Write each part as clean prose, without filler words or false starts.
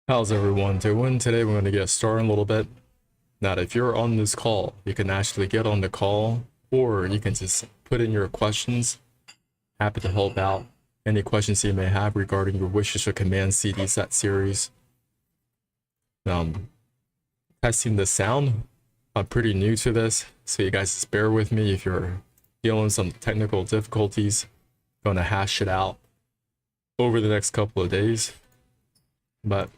How's everyone doing? Today we're going to get started a little bit. Now, if you're on this call, you can actually get on the call, or you can just put in your questions. Happy to help out any questions you may have regarding your wishes or command CD set series. Testing the sound. I'm pretty new to this, so you guys just bear with me if you're dealing with some technical difficulties. Gonna hash it out over the next couple of days, but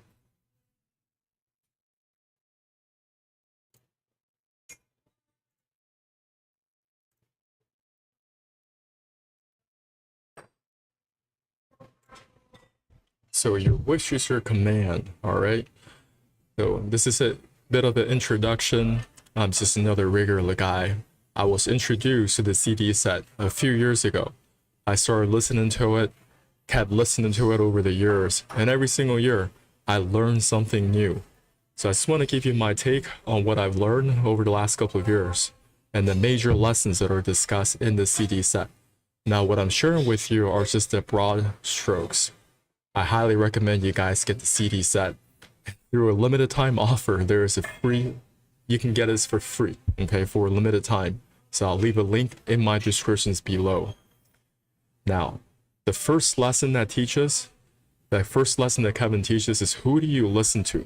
so your wish is your command, all right? So this is a bit of an introduction. I'm just another regular guy. I was introduced to the CD set a few years ago. I started listening to it, kept listening to it over the years, and every single year I learned something new. So I just want to give you my take on what I've learned over the last couple of years and the major lessons that are discussed in the CD set. Now, what I'm sharing with you are just the broad strokes. I highly recommend you guys get the CD set. Through a limited time offer, there is a free, you can get this for free, okay, for a limited time. So I'll leave a link in my descriptions below. Now, the first lesson that Kevin teaches is, who do you listen to?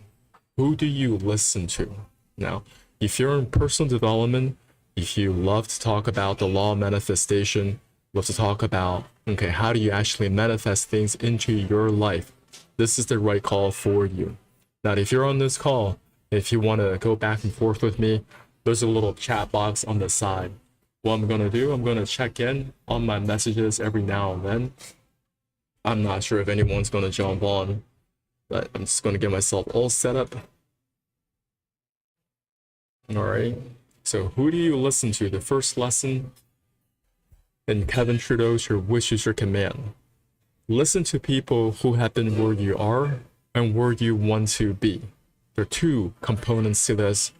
Who do you listen to? Now, if you're in personal development, if you love to talk about the law of manifestation, love to talk about, okay, how do you actually manifest things into your life? This is the right call for you. Now, if you're on this call, if you want to go back and forth with me, there's a little chat box on the side. What I'm going to do, I'm going to check in on my messages every now and then. I'm not sure if anyone's going to jump on, but I'm just going to get myself all set up. All right. So who do you listen to? The first lesson in Kevin Trudeau's Your Wish is Your Command. Listen to people who have been where you are and where you want to be. There are two components to this.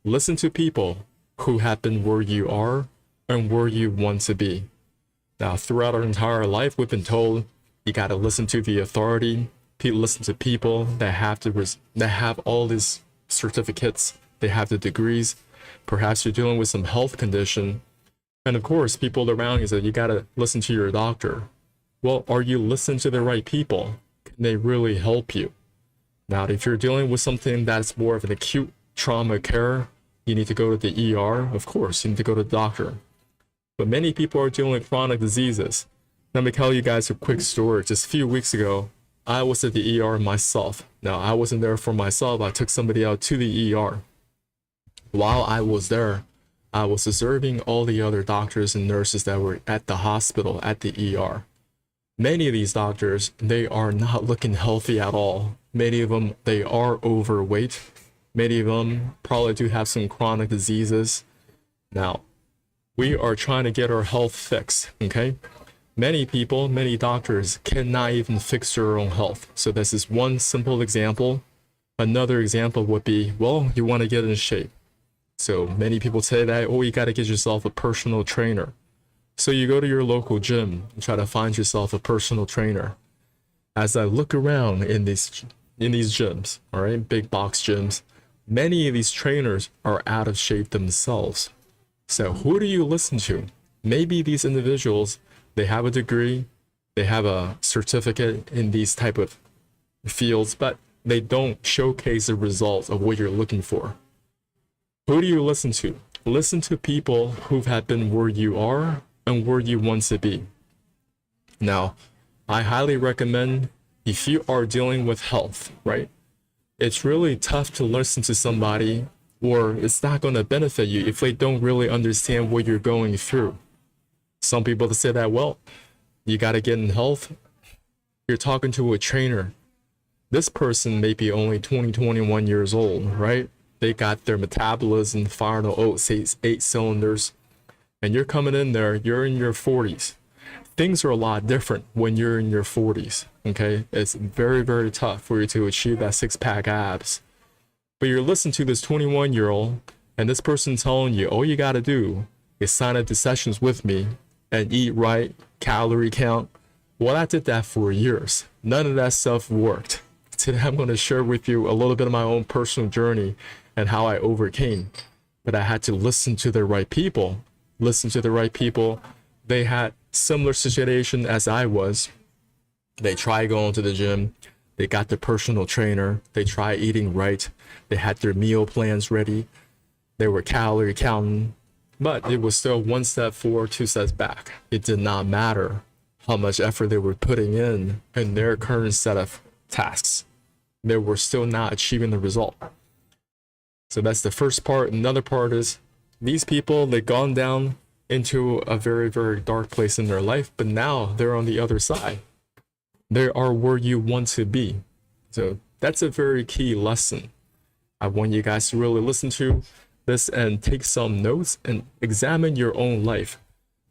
Listen to people who have been where you are and where you want to be. Now, throughout our entire life, we've been told you got to listen to the authority. Listen to people that have all these certificates. They have the degrees. Perhaps you're dealing with some health condition. And of course, people around you say you got to listen to your doctor. Well, are you listening to the right people? Can they really help you? Now, if you're dealing with something that's more of an acute trauma care, you need to go to the ER. Of course, you need to go to the doctor. But many people are dealing with chronic diseases. Let me tell you guys a quick story. Just a few weeks ago, I was at the ER myself. Now, I wasn't there for myself. I took somebody out to the ER. While I was there, I was observing all the other doctors and nurses that were at the hospital, at the ER. Many of these doctors, they are not looking healthy at all. Many of them, they are overweight. Many of them probably do have some chronic diseases. Now, we are trying to get our health fixed, okay? Many people, many doctors cannot even fix their own health. So this is one simple example. Another example would be, well, you want to get in shape. So many people say that, oh, you got to get yourself a personal trainer. So you go to your local gym and try to find yourself a personal trainer. As I look around in these gyms, all right, big box gyms, many of these trainers are out of shape themselves. So who do you listen to? Maybe these individuals, they have a degree, they have a certificate in these type of fields, but they don't showcase the results of what you're looking for. Who do you listen to? Listen to people who have been where you are and where you want to be. Now, I highly recommend, if you are dealing with health, right? It's really tough to listen to somebody, or it's not going to benefit you if they don't really understand what you're going through. Some people say that, well, you got to get in health. You're talking to a trainer. This person may be only 20, 21 years old, right? They got their metabolism firing on 8 cylinders. And you're coming in there, you're in your 40s. Things are a lot different when you're in your 40s, okay? It's very, very tough for you to achieve that six-pack abs. But you're listening to this 21-year-old, and this person telling you, all you got to do is sign up to sessions with me and eat right, calorie count. Well, I did that for years. None of that stuff worked. Today I'm going to share with you a little bit of my own personal journey and how I overcame. But I had to listen to the right people. Listen to the right people. They had similar situation as I was. They tried going to the gym. They got their personal trainer. They tried eating right. They had their meal plans ready. They were calorie counting. But it was still one step forward, two steps back. It did not matter how much effort they were putting in their current set of tasks. They were still not achieving the result. So that's the first part. Another part is these people, they've gone down into a very, very dark place in their life, but now they're on the other side. They are where you want to be. So that's a very key lesson. I want you guys to really listen to this and take some notes and examine your own life.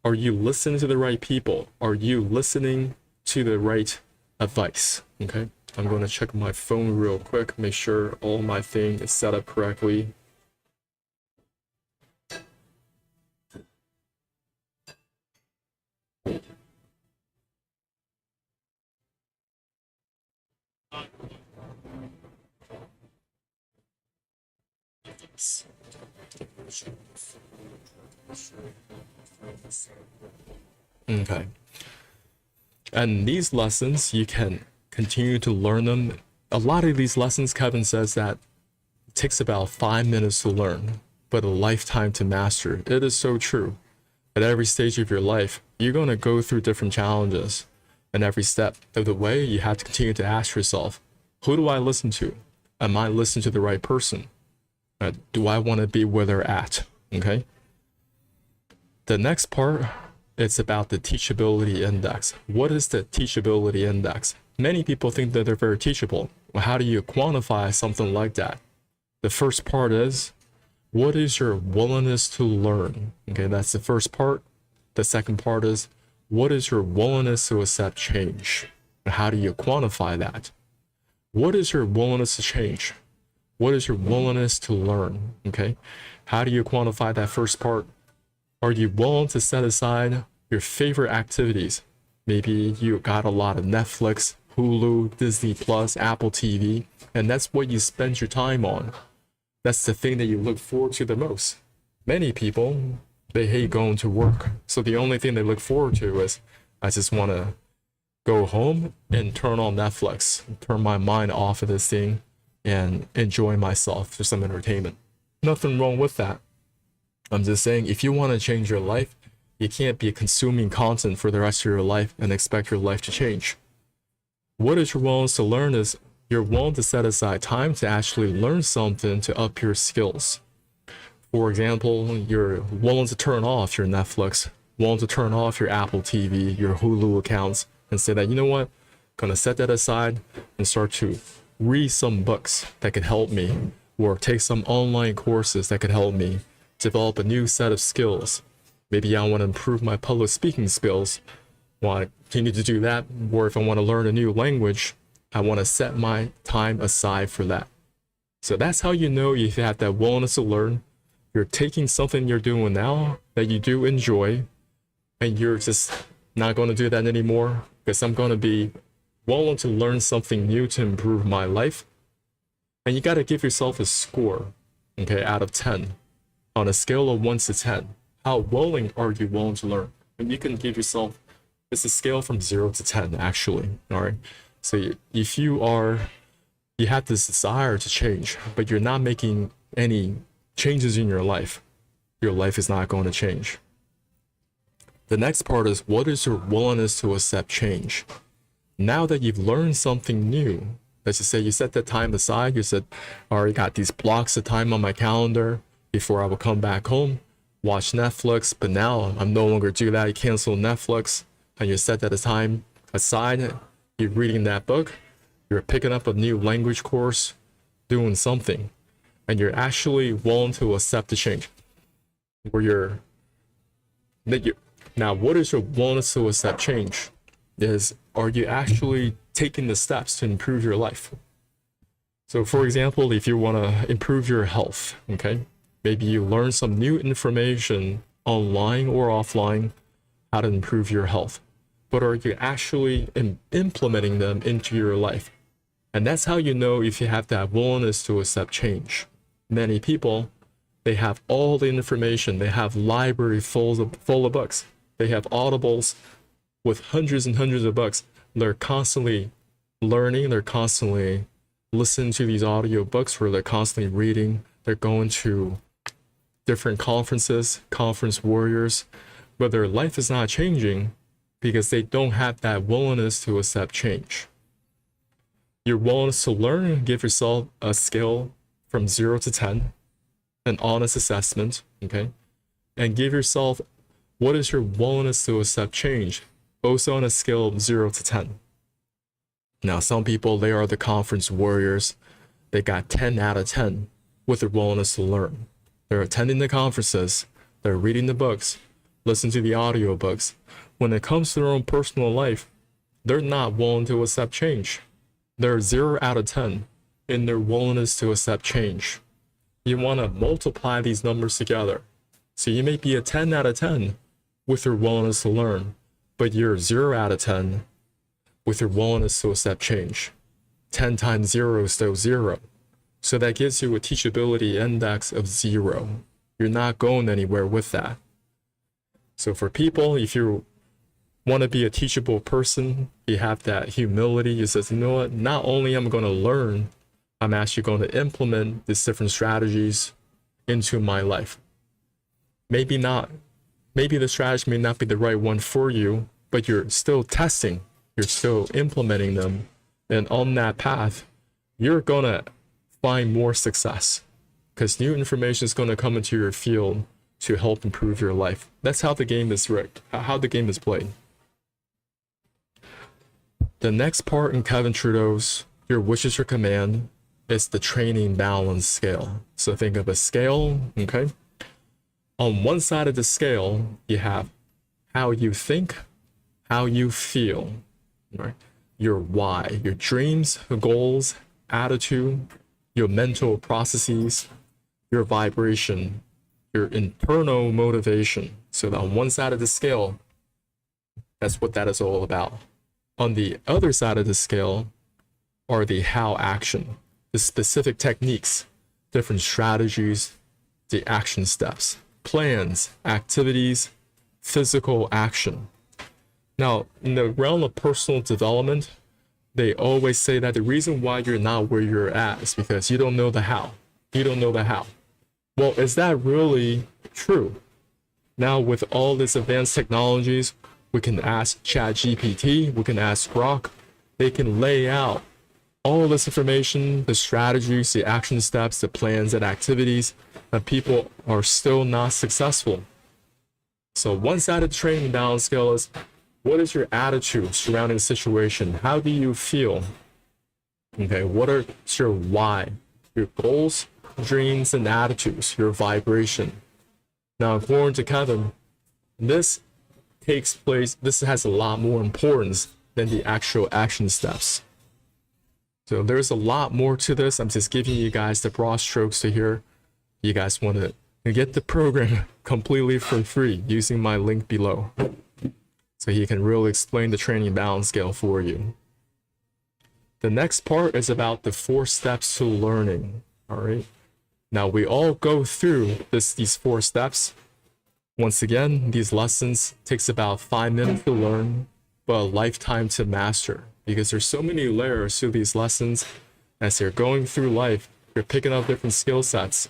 Are you listening to the right people? Are you listening to the right advice? Okay, I'm going to check my phone real quick, make sure all my thing is set up correctly. Okay. And these lessons, you can continue to learn them. A lot of these lessons, Kevin says that it takes about 5 minutes to learn, but a lifetime to master. It is so true. At every stage of your life, you're going to go through different challenges. And every step of the way, you have to continue to ask yourself, who do I listen to? Am I listening to the right person? Do I want to be where they're at? Okay. The next part, it's about the teachability index. What is the teachability index? Many people think that they're very teachable. Well, how do you quantify something like that? The first part is, what is your willingness to learn? Okay, that's the first part. The second part is, what is your willingness to accept change? How do you quantify that? What is your willingness to change? What is your willingness to learn? Okay, how do you quantify that first part? Are you willing to set aside your favorite activities? Maybe you got a lot of Netflix, Hulu, Disney Plus, Apple TV, and that's what you spend your time on. That's the thing that you look forward to the most. Many people, they hate going to work. So the only thing they look forward to is, I just want to go home and turn on Netflix, turn my mind off of this thing and enjoy myself for some entertainment. Nothing wrong with that. I'm just saying, if you want to change your life, you can't be consuming content for the rest of your life and expect your life to change. What is your willingness to learn is you're willing to set aside time to actually learn something to up your skills. For example, you're willing to turn off your Netflix, willing to turn off your Apple TV, your Hulu accounts, and say that, you know what, I'm gonna set that aside and start to read some books that could help me, or take some online courses that could help me develop a new set of skills. Maybe I want to improve my public speaking skills. Want to continue to do that, or if I want to learn a new language, I want to set my time aside for that. So that's how you know if you have that willingness to learn. You're taking something you're doing now that you do enjoy, and you're just not going to do that anymore because I'm going to be willing to learn something new to improve my life. And you got to give yourself a score, okay, out of 10. On a scale of 1 to 10, how willing are you willing to learn? And you can give yourself, it's a scale from 0 to 10, actually, all right? So if you have this desire to change, but you're not making any changes in your life is not going to change. The next part is, what is your willingness to accept change? Now that you've learned something new, let's just say you set that time aside, you said, I already got these blocks of time on my calendar before I will come back home, watch Netflix, but now I'm no longer do that. You cancel Netflix and you set that time aside. You're reading that book, you're picking up a new language course, doing something, and you're actually willing to accept the change. Now, what is your willingness to accept change? Are you actually taking the steps to improve your life? So for example, if you want to improve your health, okay, maybe you learn some new information online or offline, how to improve your health. But are you actually implementing them into your life? And that's how you know if you have that willingness to accept change. Many people, they have all the information. They have library full of books. They have audibles with hundreds and hundreds of books. They're constantly learning. They're constantly listening to these audio books, where they're constantly reading. They're going to different conferences, conference warriors, but their life is not changing because they don't have that willingness to accept change. Your willingness to learn, give yourself a scale from 0 to 10, an honest assessment, okay? And give yourself, what is your willingness to accept change? Also on a scale of 0 to 10. Now, some people, they are the conference warriors. They got 10 out of 10 with their willingness to learn. They're attending the conferences. They're reading the books, listening to the audiobooks. When it comes to their own personal life, they're not willing to accept change. They're 0 out of 10 in their willingness to accept change. You want to multiply these numbers together. So you may be a 10 out of 10 with your willingness to learn, but you're 0 out of 10 with your willingness to accept change. 10 times 0 is still 0. So that gives you a teachability index of 0. You're not going anywhere with that. So for people, if you want to be a teachable person, you have that humility. You say, you know what, not only am I going to learn, I'm actually going to implement these different strategies into my life. Maybe not. Maybe the strategy may not be the right one for you, but you're still testing. You're still implementing them. And on that path, you're going to find more success because new information is going to come into your field to help improve your life. That's how the game is rigged, how the game is played. The next part in Kevin Trudeau's Your Wish is Your Command is the training balance scale. So think of a scale, okay? On one side of the scale, you have how you think, how you feel, right? Your why, your dreams, goals, attitude, your mental processes, your vibration, your internal motivation. So on one side of the scale, that's what that is all about. On the other side of the scale are the how action, the specific techniques, different strategies, the action steps, plans, activities, physical action. Now, in the realm of personal development, they always say that the reason why you're not where you're at is because you don't know the how. You don't know the how. Well, is that really true? Now, with all these advanced technologies, we can ask ChatGPT, we can ask Grok. They can lay out all this information, the strategies, the action steps, the plans and activities, and people are still not successful. So one side of the training balance scale is, what is your attitude surrounding the situation? How do you feel? Okay, what are your why? Your goals, dreams, and attitudes, your vibration. Now, according to Kevin, this takes place, this has a lot more importance than the actual action steps. So there's a lot more to this. I'm just giving you guys the broad strokes to hear. You guys want to get the program completely for free using my link below. So he can really explain the training balance scale for you. The next part is about the 4 steps to learning. All right. Now we all go through these 4 steps. Once again, these lessons takes about 5 minutes to learn, but a lifetime to master, because there's so many layers to these lessons. As you're going through life, you're picking up different skill sets.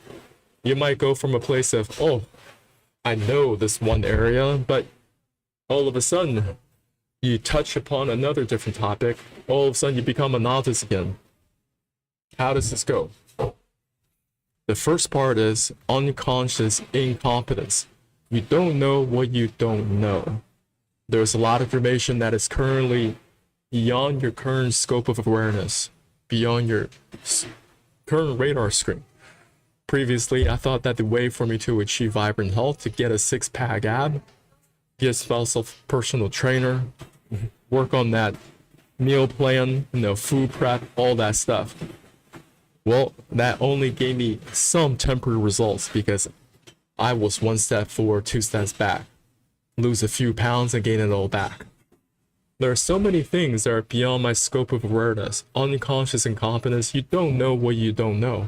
You might go from a place of, oh, I know this one area, but all of a sudden you touch upon another different topic. All of a sudden you become a novice again. How does this go? The first part is unconscious incompetence. You don't know what you don't know. There's a lot of information that is currently beyond your current scope of awareness, beyond your current radar screen. Previously, I thought that the way for me to achieve vibrant health, to get a 6-pack ab, get myself a personal trainer, work on that meal plan, food prep, all that stuff. Well, that only gave me some temporary results because I was 1 step forward, 2 steps back. Lose a few pounds and gain it all back. There are so many things that are beyond my scope of awareness. Unconscious incompetence, you don't know what you don't know.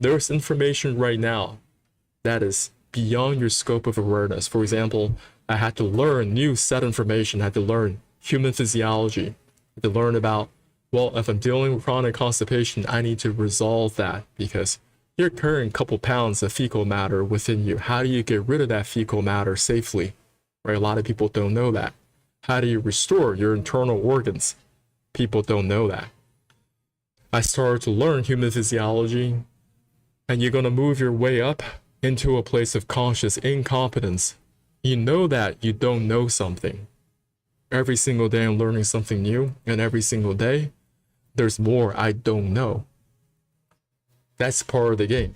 There's information right now that is beyond your scope of awareness. For example, I had to learn new set information. I had to learn human physiology. I had to learn about, well, if I'm dealing with chronic constipation, I need to resolve that because you're carrying a couple pounds of fecal matter within you. How do you get rid of that fecal matter safely? Right? A lot of people don't know that. How do you restore your internal organs? People don't know that. I started to learn human physiology, and you're going to move your way up into a place of conscious incompetence. You know that you don't know something. Every single day I'm learning something new, and every single day there's more I don't know. That's part of the game.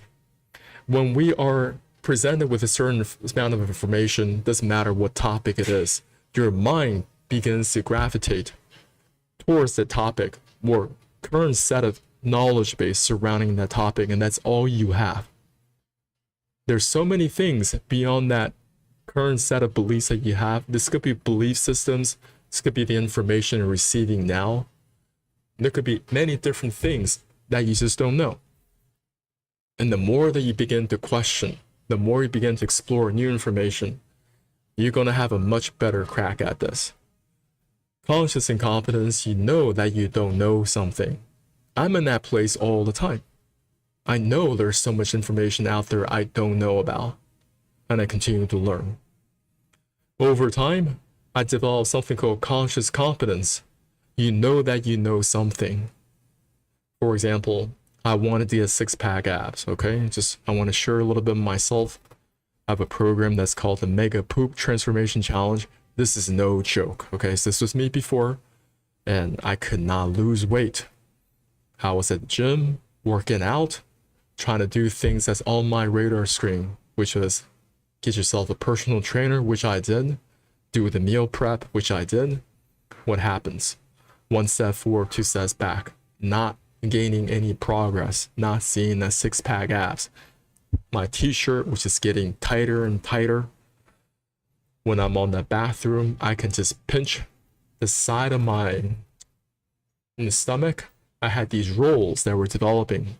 When we are presented with a certain amount of information, doesn't matter what topic it is, your mind begins to gravitate towards the topic or current set of knowledge base surrounding that topic, and that's all you have. There's so many things beyond that current set of beliefs that you have. This could be belief systems. This could be the information you're receiving now. There could be many different things that you just don't know. And the more that you begin to question, the more you begin to explore new information, you're going to have a much better crack at this. Conscious incompetence, you know that you don't know something. I'm in that place all the time. I know there's so much information out there I don't know about, and I continue to learn. Over time, I developed something called conscious competence. You know that you know something. For example, I wanted to get six-pack abs, okay? I want to share a little bit of myself. I have a program that's called the Mega Poop Transformation Challenge. This is no joke, okay? So this was me before, and I could not lose weight. I was at the gym, working out, trying to do things that's on my radar screen, which was get yourself a personal trainer, which I did, do the meal prep, which I did. What happens? One step forward, two steps back, not gaining any progress, not seeing that six-pack abs. My t-shirt, which is getting tighter and tighter. When I'm on the bathroom, I can just pinch the side of my stomach. I had these rolls that were developing.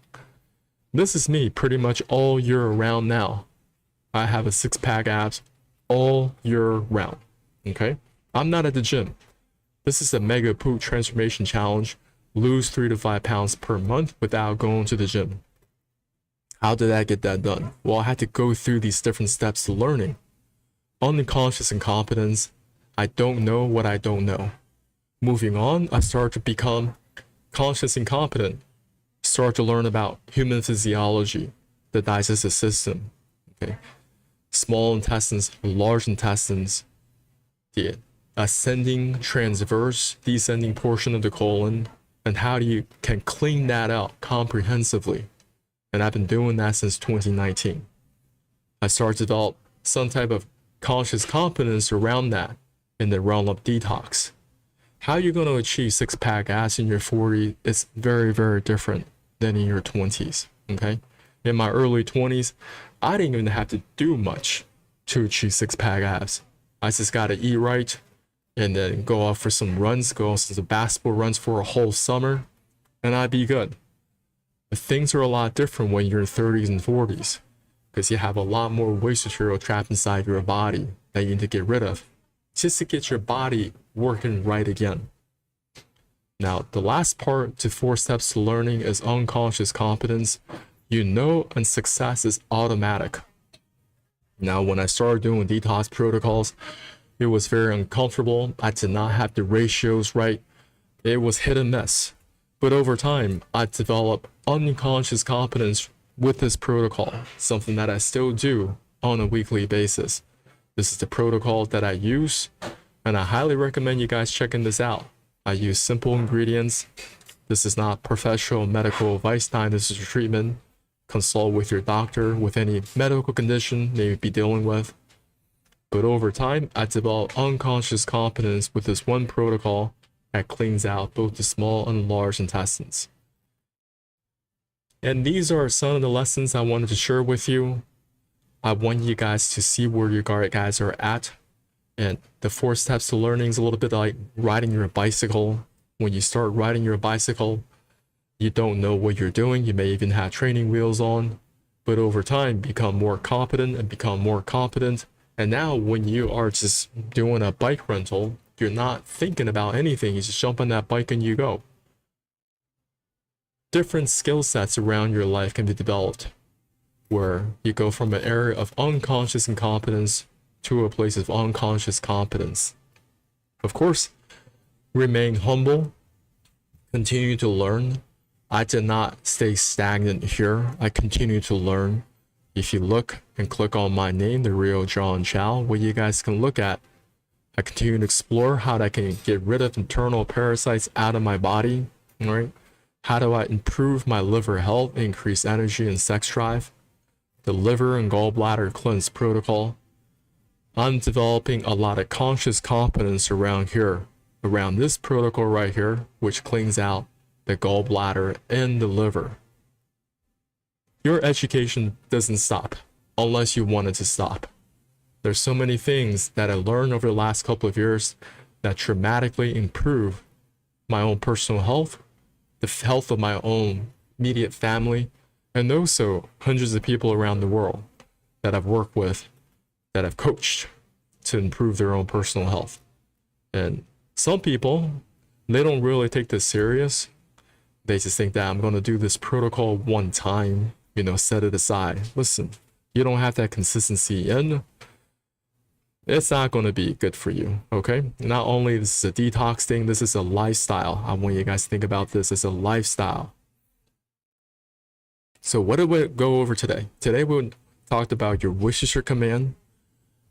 This is me pretty much all year round now. I have a six-pack abs all year round, okay? I'm not at the gym. This is a Mega Poop Transformation Challenge. Lose 3 to 5 pounds per month without going to the gym. How did I get that done? Well, I had to go through these different steps to learning. Unconscious incompetence. I don't know what I don't know. Moving on, I started to become conscious incompetent. Start to learn about human physiology, the digestive system, okay? Small intestines, large intestines, the ascending, transverse, descending portion of the colon, and how you can clean that out comprehensively. And I've been doing that since 2019. I started to develop some type of conscious competence around that in the realm of detox. How you're going to achieve six-pack abs in your 40s is very, very different than in your 20s, okay? In my early 20s, I didn't even have to do much to achieve six-pack abs. I just got to eat right and then go out for some runs, go on some basketball runs for a whole summer, and I'd be good. But things are a lot different when you're in 30s and 40s because you have a lot more waste material trapped inside your body that you need to get rid of just to get your body working right again. Now, the last part to 4 steps to learning is unconscious competence. You know, and success is automatic. Now, when I started doing detox protocols, it was very uncomfortable. I did not have the ratios right. It was hit and miss. But over time, I developed unconscious competence with this protocol, something that I still do on a weekly basis. This is the protocol that I use, and I highly recommend you guys checking this out. I use simple ingredients. This is not professional medical advice time. This is a treatment. Consult with your doctor with any medical condition they may be dealing with. But over time, I developed unconscious competence with this one protocol that cleans out both the small and large intestines. And these are some of the lessons I wanted to share with you. I want you guys to see where you guys are at And the 4 steps to learning is a little bit like riding your bicycle. When you start riding your bicycle, you don't know what you're doing. You may even have training wheels on, but over time, become more competent and become more competent. And now when you are just doing a bike rental, you're not thinking about anything. You just jump on that bike and you go. Different skill sets around your life can be developed, where you go from an area of unconscious incompetence to a place of unconscious competence. Of course, remain humble, continue to learn. I did not stay stagnant here. I continue to learn. If you look and click on my name, the real John Chow, what you guys can look at, I continue to explore how I can get rid of internal parasites out of my body, right? How do I improve my liver health, increase energy and sex drive? The liver and gallbladder cleanse protocol. I'm developing a lot of conscious competence around here, around this protocol right here, which cleans out the gallbladder and the liver. Your education doesn't stop unless you want it to stop. There's so many things that I learned over the last couple of years that dramatically improve my own personal health, the health of my own immediate family, and also hundreds of people around the world that I've worked with, that I've coached to improve their own personal health. And some people, they don't really take this serious. They just think that I'm going to do this protocol one time, set it aside. Listen, you don't have that consistency and it's not going to be good for you, okay? Not only this is a detox thing, this is a lifestyle. I want you guys to think about this as a lifestyle. So what did we go over today? Today we talked about your wish is your command,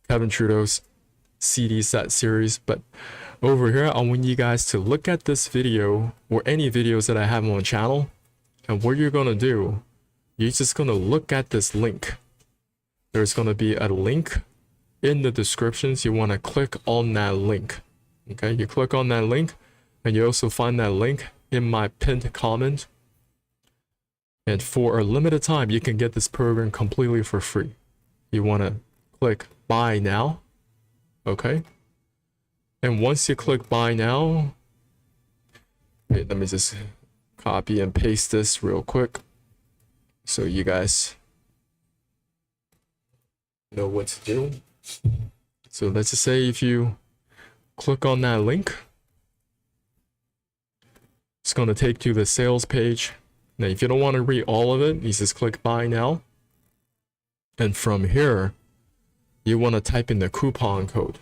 Kevin Trudeau's CD set series. But over here, I want you guys to look at this video or any videos that I have on the channel. And what you're going to do, you're just going to look at this link. There's going to be a link in the descriptions. You want to click on that link. Okay, you click on that link, and you also find that link in my pinned comment. And for a limited time, you can get this program completely for free. You want to click buy now. Okay. And once you click buy now, wait, let me just copy and paste this real quick so you guys know what to do. So let's just say if you click on that link, it's going to take you to the sales page. Now, if you don't want to read all of it, you just click buy now. And from here, you want to type in the coupon code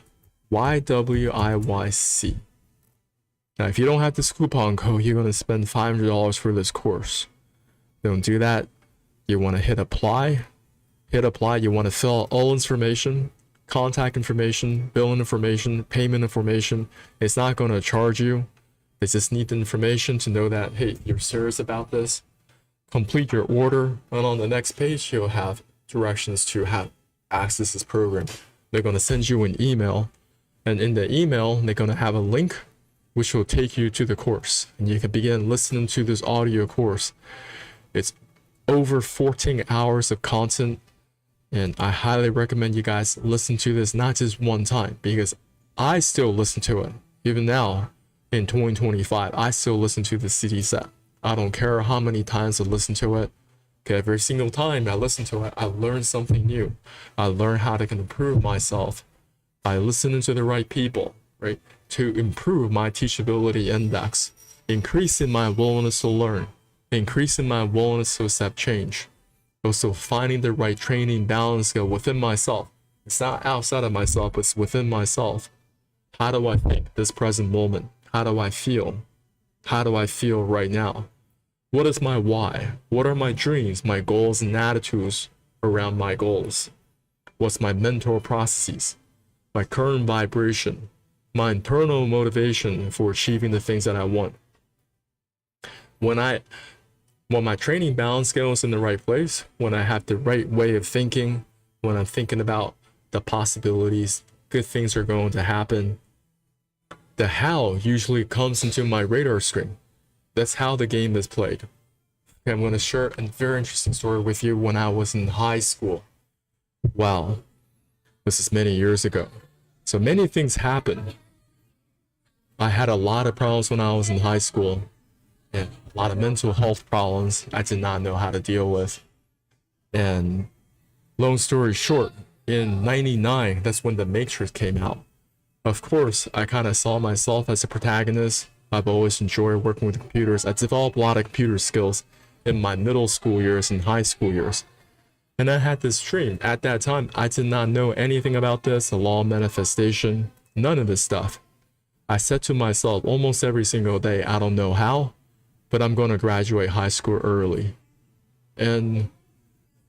YWIYC. Now, if you don't have this coupon code, you're going to spend $500 for this course. Don't do that. You want to hit apply. Hit apply. You want to fill out all information, contact information, billing information, payment information. It's not going to charge you. They just need the information to know that, hey, you're serious about this. Complete your order, and on the next page, you'll have directions to how access this program. They're going to send you an email, and in the email, they're going to have a link which will take you to the course, and you can begin listening to this audio course. It's over 14 hours of content, and I highly recommend you guys listen to this not just one time, because I still listen to it. Even now, in 2025, I still listen to the CD set. I don't care how many times I listen to it. Okay, every single time I listen to it, I learn something new. I learn how to improve myself by listening to the right people, right? To improve my teachability index, increasing my willingness to learn, increasing my willingness to accept change. Also finding the right training balance skill within myself. It's not outside of myself, but it's within myself. How do I think this present moment? How do I feel? How do I feel right now? What is my why? What are my dreams, my goals, and attitudes around my goals? What's my mental processes? My current vibration? My internal motivation for achieving the things that I want? When my training balance scale is in the right place, when I have the right way of thinking, when I'm thinking about the possibilities, good things are going to happen, the how usually comes into my radar screen. That's how the game is played. Okay, I'm going to share a very interesting story with you when I was in high school. Wow, this is many years ago. So many things happened. I had a lot of problems when I was in high school, and a lot of mental health problems I did not know how to deal with. And long story short, in 99, that's when The Matrix came out. Of course, I kind of saw myself as a protagonist. I've always enjoyed working with computers. I developed a lot of computer skills in my middle school years and high school years. And I had this dream. At that time, I did not know anything about this, the law of manifestation, none of this stuff. I said to myself almost every single day, I don't know how, but I'm going to graduate high school early. And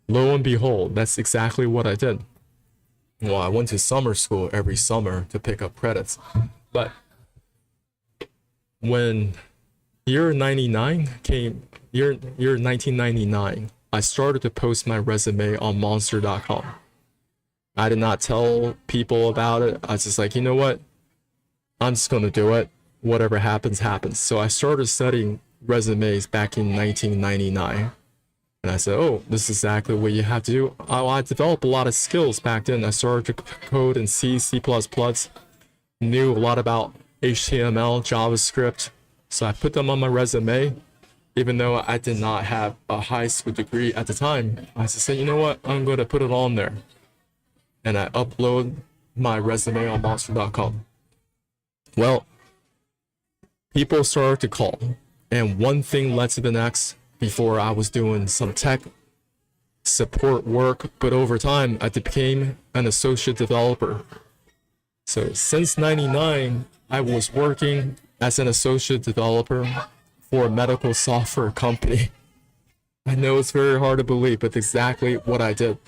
lo and behold, that's exactly what I did. Well, I went to summer school every summer to pick up credits. But when year 1999, I started to post my resume on monster.com. I did not tell people about it. I was just like, you know what? I'm just going to do it. Whatever happens, happens. So I started studying resumes back in 1999. And I said, oh, this is exactly what you have to do. I developed a lot of skills back then. I started to code in C, C++, knew a lot about HTML, JavaScript. So I put them on my resume. Even though I did not have a high school degree at the time, I just said, you know what? I'm going to put it on there. And I upload my resume on monster.com. Well, people started to call. And one thing led to the next. Before I was doing some tech support work, but over time I became an associate developer. So since 99, I was working as an associate developer for a medical software company. I know it's very hard to believe, but exactly what I did.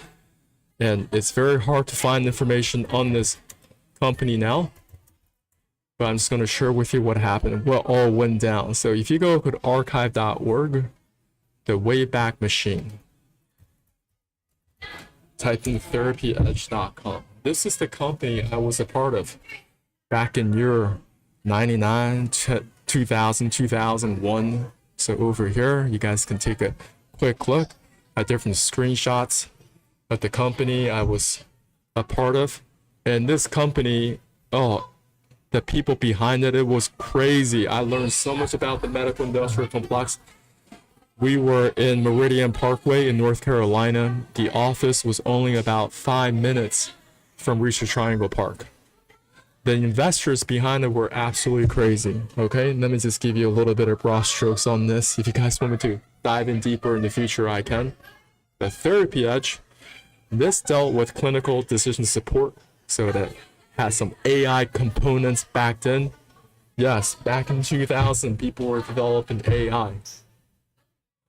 And it's very hard to find information on this company now, but I'm just going to share with you what happened, what all went down. So if you go to archive.org, the Wayback Machine. Type in therapyedge.com. This is the company I was a part of back in year 99, 2000, 2001. So over here, you guys can take a quick look at different screenshots of the company I was a part of. And this company, oh, the people behind it, it was crazy. I learned so much about the medical industrial complex. We were in Meridian Parkway in North Carolina. The office was only about 5 minutes from Research Triangle Park. The investors behind it were absolutely crazy. Okay, let me just give you a little bit of broad strokes on this. If you guys want me to dive in deeper in the future, I can. The Therapy Edge, this dealt with clinical decision support, so that had some AI components back then. Yes, back in 2000, people were developing AI.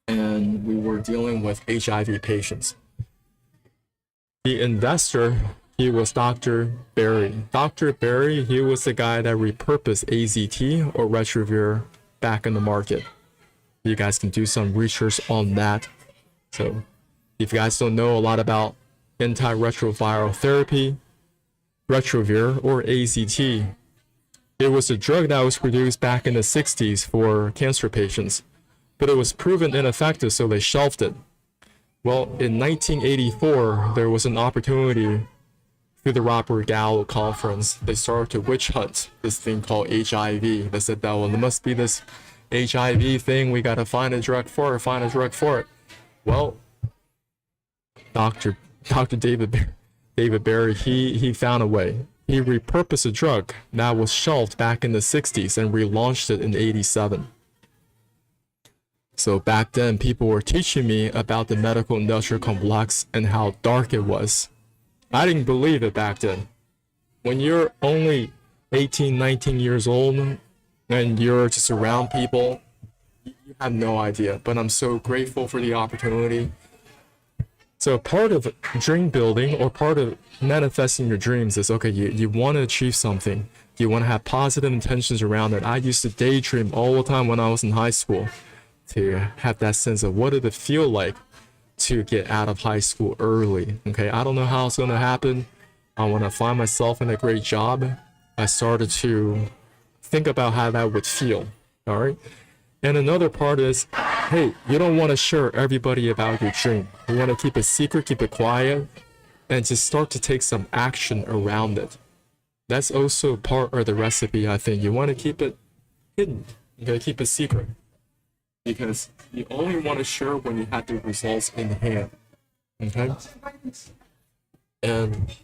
And we were dealing with HIV patients. The investor, he was Dr. Barry. Dr. Barry, he was the guy that repurposed AZT or Retrovir back in the market. You guys can do some research on that. So if you guys don't know a lot about antiretroviral therapy, Retrovir or AZT, it was a drug that was produced back in the 60s for cancer patients. But it was proven ineffective, so they shelved it. Well, in 1984, there was an opportunity through the Robert Gallo conference. They started to witch hunt this thing called HIV. They said that, well, there must be this HIV thing. We got to find a drug for it, Well, Dr. David Barry, he found a way. He repurposed a drug that was shelved back in the 60s and relaunched it in 87. So back then, people were teaching me about the medical industrial complex and how dark it was. I didn't believe it back then. When you're only 18, 19 years old and you're just around people, you have no idea. But I'm so grateful for the opportunity. So part of dream building or part of manifesting your dreams is, okay, you want to achieve something. You want to have positive intentions around it. I used to daydream all the time when I was in high school, to have that sense of what did it feel like to get out of high school early. Okay, I don't know how it's going to happen. I want to find myself in a great job. I started to think about how that would feel. All right. And another part is, hey, you don't want to share everybody about your dream. You want to keep it secret, keep it quiet, and just start to take some action around it. That's also part of the recipe, I think. You want to keep it hidden. You gotta keep it secret. Because you only want to share when you have the results in hand. Okay? And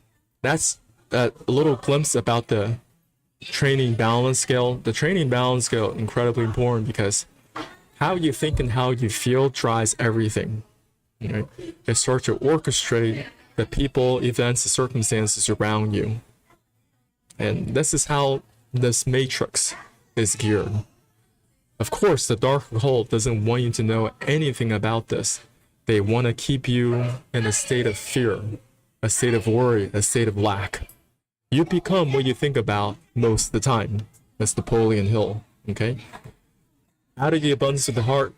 that's a little glimpse about the training balance scale. The training balance scale is incredibly important because how you think and how you feel drives everything. Right? It starts to orchestrate the people, events, the circumstances around you. And this is how this matrix is geared. Of course, the dark cult doesn't want you to know anything about this. They want to keep you in a state of fear, a state of worry, a state of lack. You become what you think about most of the time. That's Napoleon Hill, okay? Out of the abundance of the heart,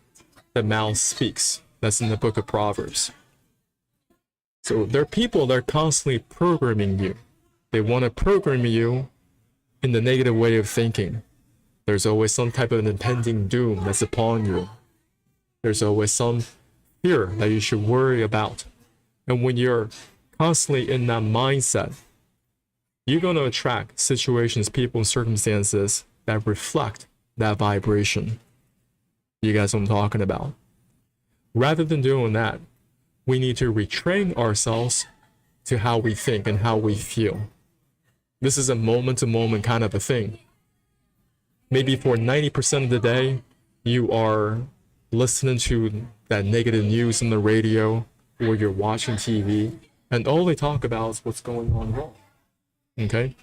the mouth speaks. That's in the book of Proverbs. So there are people that are constantly programming you. They want to program you in the negative way of thinking. There's always some type of impending doom that's upon you. There's always some fear that you should worry about. And when you're constantly in that mindset, you're going to attract situations, people, and circumstances that reflect that vibration. You guys know what I'm talking about. Rather than doing that, we need to retrain ourselves to how we think and how we feel. This is a moment-to-moment kind of a thing. Maybe for 90% of the day, you are listening to that negative news on the radio or you're watching TV, and all they talk about is what's going on wrong. Okay?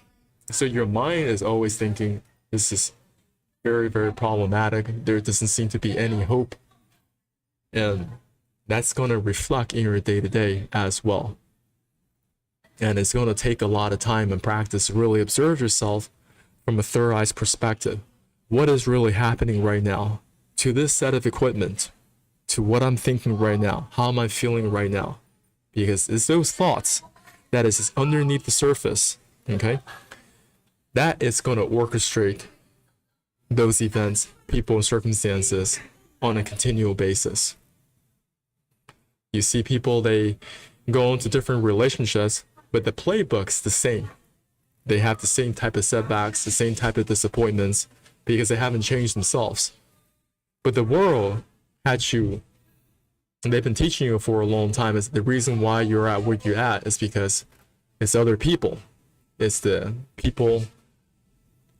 So your mind is always thinking, this is very, very problematic. There doesn't seem to be any hope. And that's going to reflect in your day-to-day as well. And it's going to take a lot of time and practice to really observe yourself from a third-eye perspective. What is really happening right now to this set of equipment, to what I'm thinking right now, how am I feeling right now? Because it's those thoughts that is underneath the surface, okay? That is going to orchestrate those events, people, and circumstances on a continual basis. You see people, they go into different relationships, but the playbook's the same. They have the same type of setbacks, the same type of disappointments, because they haven't changed themselves. But the world had you, and they've been teaching you for a long time, is the reason why you're at where you're at is because it's other people. It's the people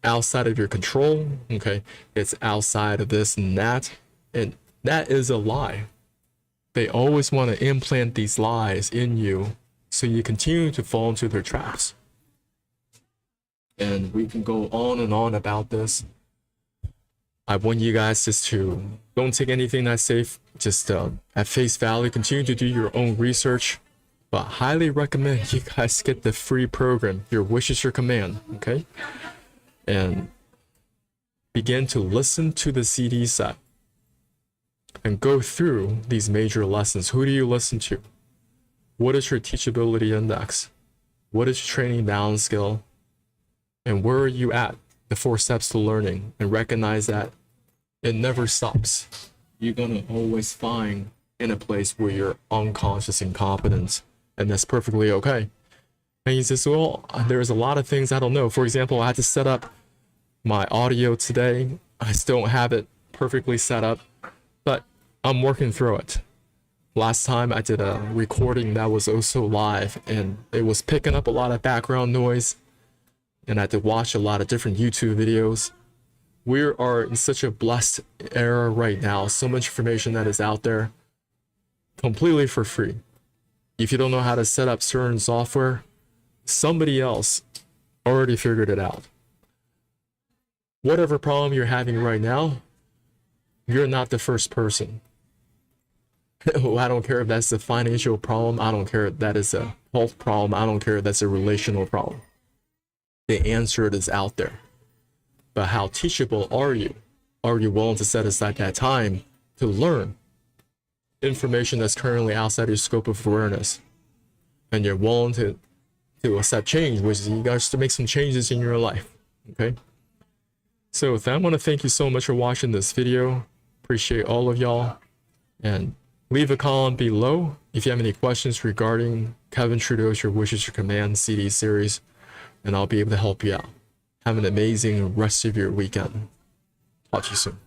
outside of your control, okay? It's outside of this and that is a lie. They always want to implant these lies in you so you continue to fall into their traps. And we can go on and on about this. I want you guys just to don't take anything that's safe, just at face value, continue to do your own research, but highly recommend you guys get the free program, Your Wish is Your Command, okay? And begin to listen to the CD set and go through these major lessons. Who do you listen to? What is your teachability index? What is your training balance skill? And where are you at? The 4 steps to learning, and recognize that it never stops. You're gonna always find in a place where you're unconscious incompetent, and that's perfectly okay. And he says, well, there's a lot of things I don't know. For example, I had to set up my audio today. I still don't have it perfectly set up, but I'm working through it. Last time I did a recording that was also live, and it was picking up a lot of background noise, and I had to watch a lot of different YouTube videos. We are in such a blessed era right now. So much information that is out there completely for free. If you don't know how to set up certain software, somebody else already figured it out. Whatever problem you're having right now, you're not the first person. I don't care if that's a financial problem. I don't care if that is a health problem. I don't care if that's a relational problem. The answer is out there. But how teachable are you? Are you willing to set aside that time to learn information that's currently outside your scope of awareness? And you're willing to accept change, which is you guys to make some changes in your life, okay? So with that, I want to thank you so much for watching this video. Appreciate all of y'all. And leave a comment below if you have any questions regarding Kevin Trudeau's Your Wish is Your Command CD series, and I'll be able to help you out. Have an amazing rest of your weekend. Talk to you soon.